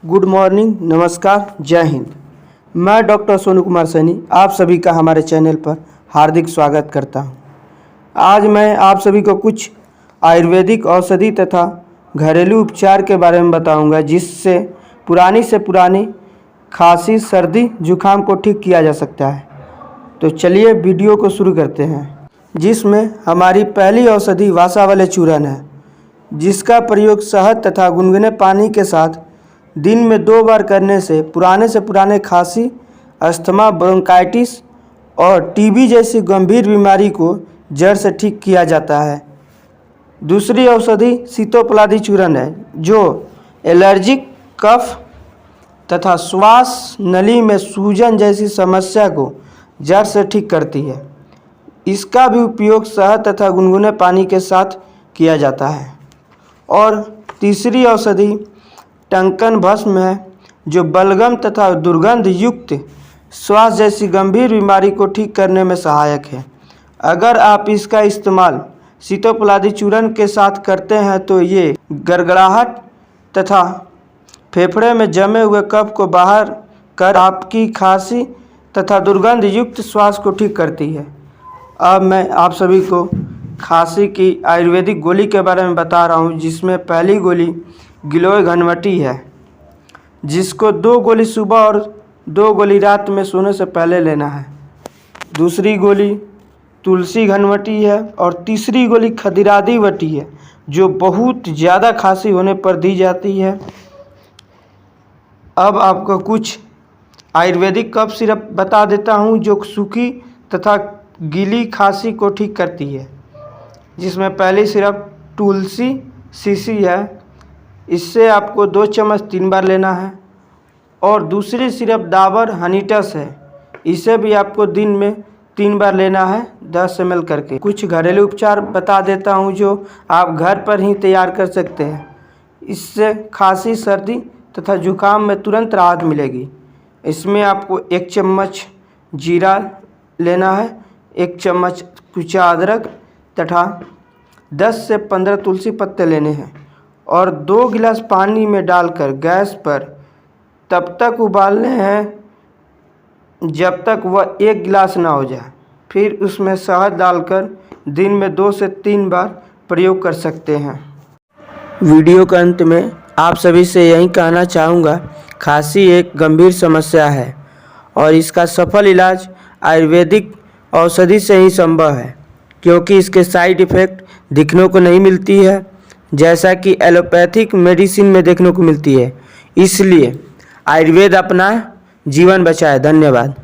Good morning, नमस्कार, जय हिंद। मैं डॉक्टर सोनू कुमार सैनी आप सभी का हमारे चैनल पर हार्दिक स्वागत करता हूं। आज मैं आप सभी को कुछ आयुर्वेदिक औषधि तथा घरेलू उपचार के बारे में बताऊंगा, जिससे पुरानी खांसी, सर्दी, जुखाम को ठीक किया जा सकता है। तो चलिए वीडियो को शुरू करते हैं, जिसमें हमारी पहली औषधि वासावले चूर्ण है, जिसका प्रयोग शहद तथा गुनगुने पानी के साथ दिन में 2 बार करने से पुराने खांसी, अस्थमा, ब्रोंकाइटिस और टीबी जैसी गंभीर बीमारी को जड़ से ठीक किया जाता है। दूसरी औषधि सीतोपलादी चूर्ण है, जो एलर्जिक, कफ तथा श्वास नली में सूजन जैसी समस्या को जड़ से ठीक करती है। इसका भी उपयोग शहद तथा गुनगुने पानी के साथ किया जाता है। और तीसरी औषधि टंकन भस्म है, जो बलगम तथा दुर्गंध युक्त श्वास जैसी गंभीर बीमारी को ठीक करने में सहायक है। अगर आप इसका इस्तेमाल सीतोपलादी चूर्ण के साथ करते हैं तो ये गड़गड़ाहट तथा फेफड़े में जमे हुए कफ को बाहर कर आपकी खांसी तथा दुर्गंध युक्त श्वास को ठीक करती है। अब मैं आप सभी को खांसी की आयुर्वेदिक गोली के बारे में बता रहा हूँ, जिसमें पहली गोली गिलोय घनवटी है, जिसको 2 गोली सुबह और 2 गोली रात में सोने से पहले लेना है। दूसरी गोली तुलसी घनवटी है और तीसरी गोली खदिरादी वटी है, जो बहुत ज़्यादा खांसी होने पर दी जाती है। अब आपको कुछ आयुर्वेदिक कफ सिरप बता देता हूँ, जो सूखी तथा गीली खांसी को ठीक करती है। जिसमें पहली सिरप तुलसी सीसी है, इससे आपको 2 चम्मच 3 बार लेना है। और दूसरी सिरप डाबर हनीटस है, इसे भी आपको दिन में 3 बार लेना है, 10 ml करके। कुछ घरेलू उपचार बता देता हूँ, जो आप घर पर ही तैयार कर सकते हैं। इससे खांसी, सर्दी तथा जुखाम में तुरंत राहत मिलेगी। इसमें आपको 1 चम्मच जीरा लेना है, 1 चम्मच कुचा अदरक तथा 10 से 15 तुलसी पत्ते लेने हैं और 2 गिलास पानी में डालकर गैस पर तब तक उबालने हैं जब तक वह 1 गिलास ना हो जाए। फिर उसमें शहद डालकर दिन में 2 से 3 बार प्रयोग कर सकते हैं। वीडियो के अंत में आप सभी से यही कहना चाहूँगा, खांसी एक गंभीर समस्या है और इसका सफल इलाज आयुर्वेदिक औषधि से ही संभव है, क्योंकि इसके साइड इफ़ेक्ट दिखने को नहीं मिलती है, जैसा कि एलोपैथिक मेडिसिन में देखने को मिलती है। इसलिए आयुर्वेद अपनाएं, जीवन बचाएं। धन्यवाद।